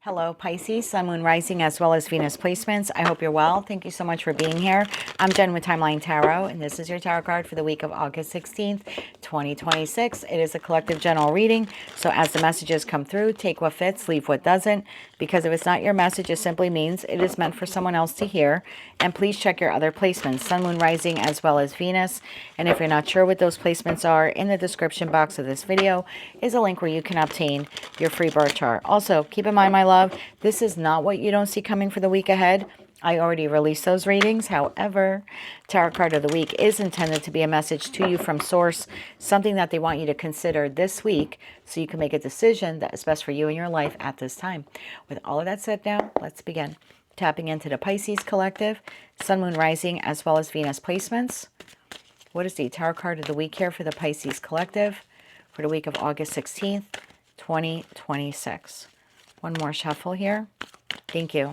Hello, Pisces, Sun, Moon, Rising, as well as Venus placements. I hope you're well. Thank you so much for being here. I'm Jen with Timeline Tarot, and this is your tarot card for the week of August 16th, 2026. It is a collective general reading, so as the messages come through, take what fits, leave what doesn't, because if it's not your message, it simply means it is meant for someone else to hear. And please check your other placements, Sun, Moon, Rising, as well as Venus. And if you're not sure what those placements are, in the description box of this video is a link where you can obtain your free birth chart. Also, keep in mind, my love, this is not what you don't see coming for the week ahead. I already released those readings. However, Tarot card of the week is intended to be a message to you from source, something that they want you to consider this week so you can make a decision that is best for you in your life at this time. With all of that said now, let's begin. Tapping into the Pisces collective, Sun, Moon, Rising, as well as Venus placements. What is the Tarot card of the week here for the Pisces collective for the week of August 16th, 2026? One more shuffle here. Thank you.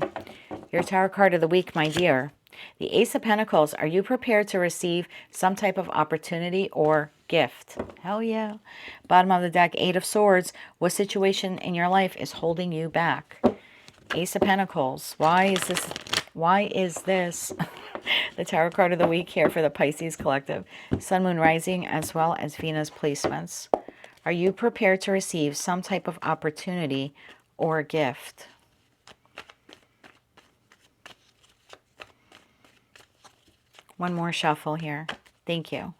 Your tarot card of the week, my dear. The Ace of Pentacles. Are you prepared to receive some type of opportunity or gift? Hell yeah. Bottom of the deck, Eight of Swords. What situation in your life is holding you back? Ace of Pentacles. Why is this the tarot card of the week here for the Pisces collective? Sun, Moon, Rising, as well as Venus placements. Are you prepared to receive some type of opportunity or gift? One more shuffle here. Thank you.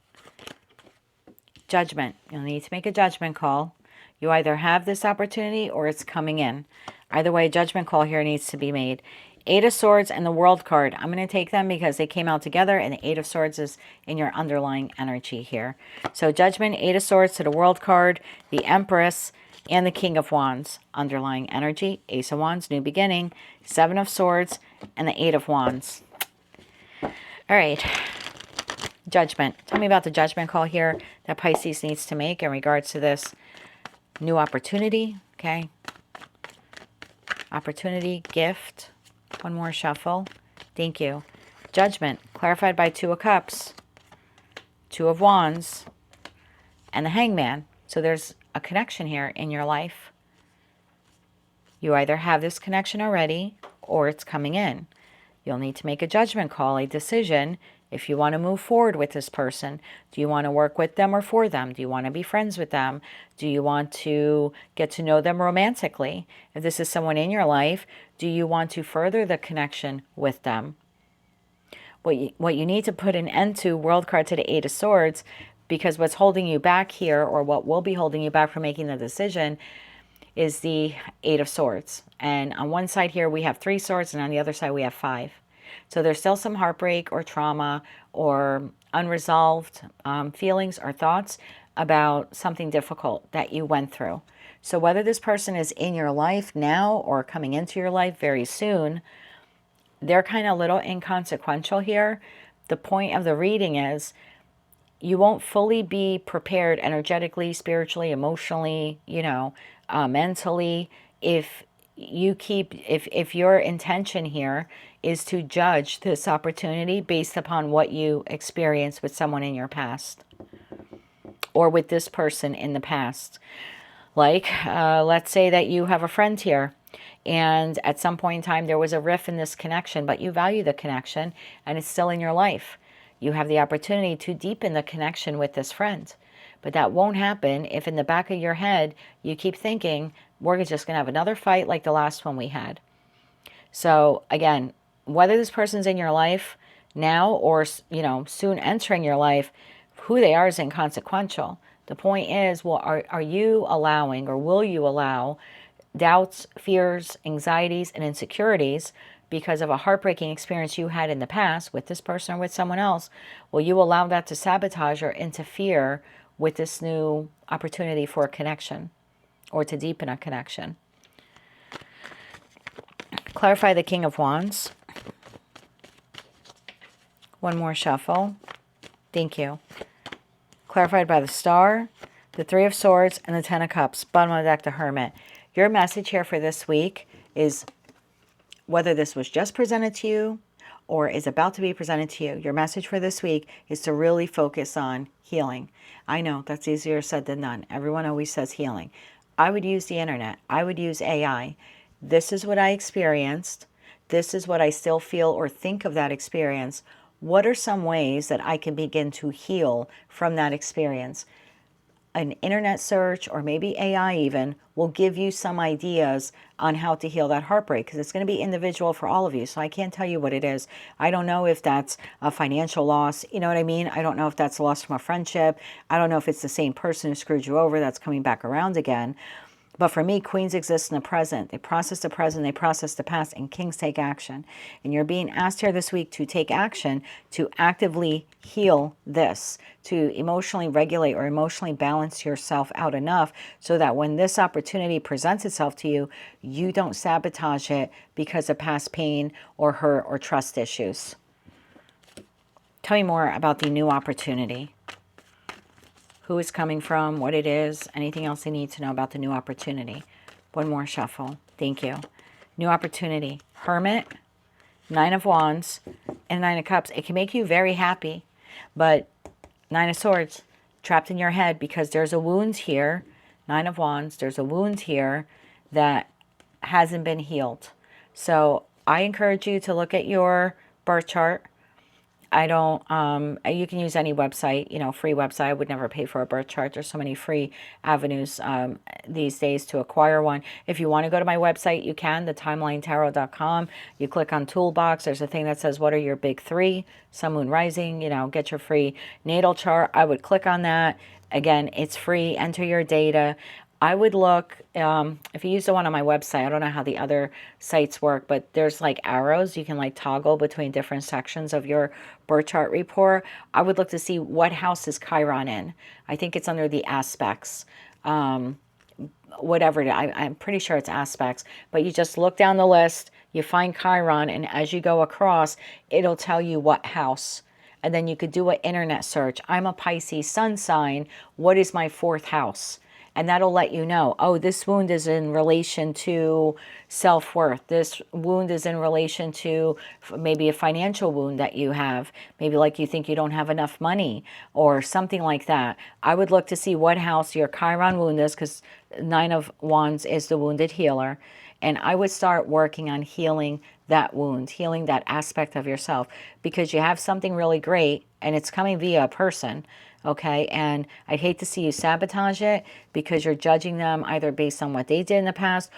Judgment. You'll need to make a judgment call. You either have this opportunity or it's coming in. Either way, a judgment call here needs to be made. Eight of Swords and the World card. I'm going to take them because they came out together, and the Eight of Swords is in your underlying energy here. So Judgment, Eight of Swords to the World card, the Empress, and the King of Wands, underlying energy. Ace of Wands, new beginning, Seven of Swords, and the Eight of Wands. All right, Judgment. Tell me about the judgment call here that Pisces needs to make in regards to this new opportunity, okay? Opportunity, gift. One more shuffle. Thank you. Judgment, clarified by Two of Cups, Two of Wands, and the Hangman. So there's a connection here in your life. You either have this connection already or it's coming in. You'll need to make a judgment call, a decision, if you want to move forward with this person. Do you want to work with them or for them? Do you want to be friends with them? Do you want to get to know them romantically? If this is someone in your life, do you want to further the connection with them? What you need to put an end to, World card to the Eight of Swords, because what's holding you back here, or what will be holding you back from making the decision, is the Eight of Swords. And on one side here we have three swords, and on the other side we have five. So there's still some heartbreak or trauma or unresolved feelings or thoughts about something difficult that you went through. So whether this person is in your life now or coming into your life very soon, they're kind of a little inconsequential here. The point of the reading is you won't fully be prepared energetically, spiritually, emotionally, mentally, if your intention here is to judge this opportunity based upon what you experienced with someone in your past or with this person in the past. Like, let's say that you have a friend here, and at some point in time there was a rift in this connection, but you value the connection and it's still in your life. You have the opportunity to deepen the connection with this friend. But that won't happen if in the back of your head you keep thinking, we're just going to have another fight like the last one we had. So again, whether this person's in your life now or, soon entering your life, who they are is inconsequential. The point is, well, are you allowing, or will you allow, doubts, fears, anxieties, and insecurities because of a heartbreaking experience you had in the past with this person or with someone else? Will you allow that to sabotage or interfere with this new opportunity for a connection or to deepen a connection? Clarify the King of Wands. One more shuffle. Thank you. Clarified by the Star, the Three of Swords, and the Ten of Cups. Bottom of the deck, the Hermit. Your message here for this week is, whether this was just presented to you or is about to be presented to you, your message for this week is to really focus on healing. I know that's easier said than done. Everyone always says healing. I would use the internet. I would use AI This is what I experienced. This is what I still feel or think of that experience. What are some ways that I can begin to heal from that experience? An internet search, or maybe AI even, will give you some ideas on how to heal that heartbreak, because it's going to be individual for all of you. So I can't tell you what it is. I don't know if that's a financial loss. You know what I mean? I don't know if that's a loss from a friendship. I don't know if it's the same person who screwed you over that's coming back around again. But for me, queens exist in the present. They process the present, they process the past, and kings take action. And you're being asked here this week to take action to actively heal this, to emotionally regulate or emotionally balance yourself out enough so that when this opportunity presents itself to you, you don't sabotage it because of past pain or hurt or trust issues. Tell me more about the new opportunity. Who it's coming from, what it is, anything else I need to know about the new opportunity. One more shuffle. Thank you. New opportunity. Hermit, Nine of Wands, and Nine of Cups. It can make you very happy, but Nine of Swords, trapped in your head because there's a wound here. Nine of Wands, there's a wound here that hasn't been healed. So I encourage you to look at your birth chart. I don't, you can use any website, you know, free website. I would never pay for a birth chart. There's so many free avenues these days to acquire one. If you want to go to my website, you can, thetimelinetarot.com. You click on toolbox. There's a thing that says, what are your big three? Sun, moon, rising, you know, get your free natal chart. I would click on that. Again, it's free. Enter your data. I would look, if you use the one on my website, I don't know how the other sites work, but there's like arrows. You can like toggle between different sections of your birth chart report. I would look to see what house is Chiron in. I think it's under the aspects, whatever. I'm pretty sure it's aspects, but you just look down the list, you find Chiron, and as you go across, it'll tell you what house. And then you could do an internet search. I'm a Pisces sun sign. What is my fourth house? And that'll let you know, oh, this wound is in relation to self-worth. This wound is in relation to maybe a financial wound that you have. Maybe like you think you don't have enough money or something like that. I would look to see what house your Chiron wound is, because Nine of Wands is the wounded healer. And I would start working on healing that wound, healing that aspect of yourself, because you have something really great and it's coming via a person. Okay, and I'd hate to see you sabotage it because you're judging them either based on what they did in the past.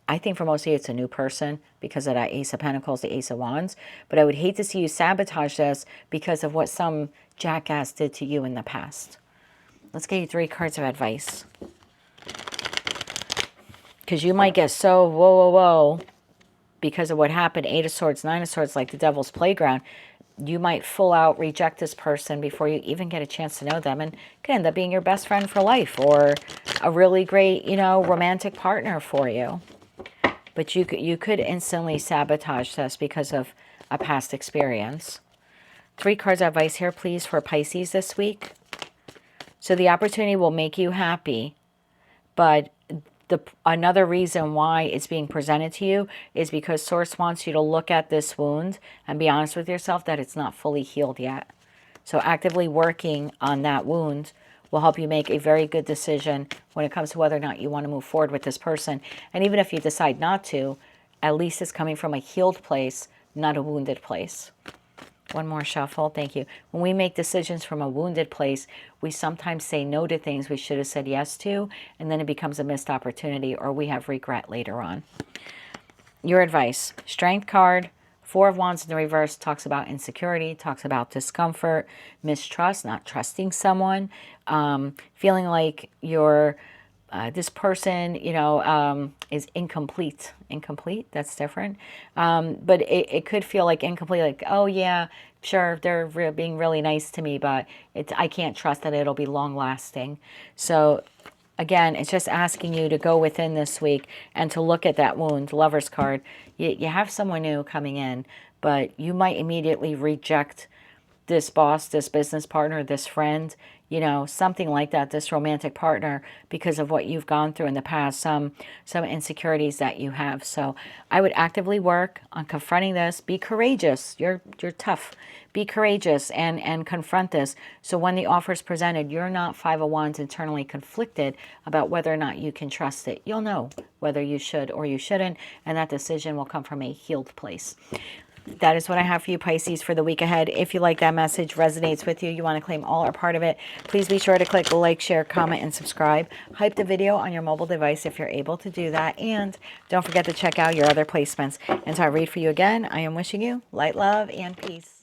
I think for most of you it's a new person because of that Ace of Pentacles, the Ace of Wands. But I would hate to see you sabotage this because of what some jackass did to you in the past. Let's get you 3 cards of advice. Because you might get so whoa because of what happened. 8 of Swords, 9 of Swords, like the devil's playground. You might full out reject this person before you even get a chance to know them, and could end up being your best friend for life or a really great, you know, romantic partner for you. But you could instantly sabotage this because of a past experience. 3 cards of advice here, please, for Pisces this week. So the opportunity will make you happy, but another reason why it's being presented to you is because Source wants you to look at this wound and be honest with yourself that it's not fully healed yet. So actively working on that wound will help you make a very good decision when it comes to whether or not you want to move forward with this person. And even if you decide not to, at least it's coming from a healed place, not a wounded place. One more shuffle. Thank you. When we make decisions from a wounded place, we sometimes say no to things we should have said yes to, and then it becomes a missed opportunity or we have regret later on. Your advice. Strength card. 4 of Wands in the reverse talks about insecurity, talks about discomfort, mistrust, not trusting someone, feeling like you're this person, you know, is incomplete. Incomplete, that's different. But it could feel like incomplete, like, oh yeah, sure, they're being really nice to me, but I can't trust that it'll be long lasting. So again, it's just asking you to go within this week and to look at that wound. Lover's card. You have someone new coming in, but you might immediately reject this boss, this business partner, this friend, you know, something like that, this romantic partner, because of what you've gone through in the past, some insecurities that you have. So I would actively work on confronting this. Be courageous. You're tough. Be courageous and confront this. So when the offer is presented, you're not 5 of Wands internally conflicted about whether or not you can trust it. You'll know whether you should or you shouldn't, and that decision will come from a healed place. That is what I have for you, Pisces, for the week ahead. If you like that message, resonates with you, you want to claim all or part of it, please be sure to click like, share, comment, and subscribe. Hype the video on your mobile device if you're able to do that. And don't forget to check out your other placements. Until I read for you again, I am wishing you light, love, and peace.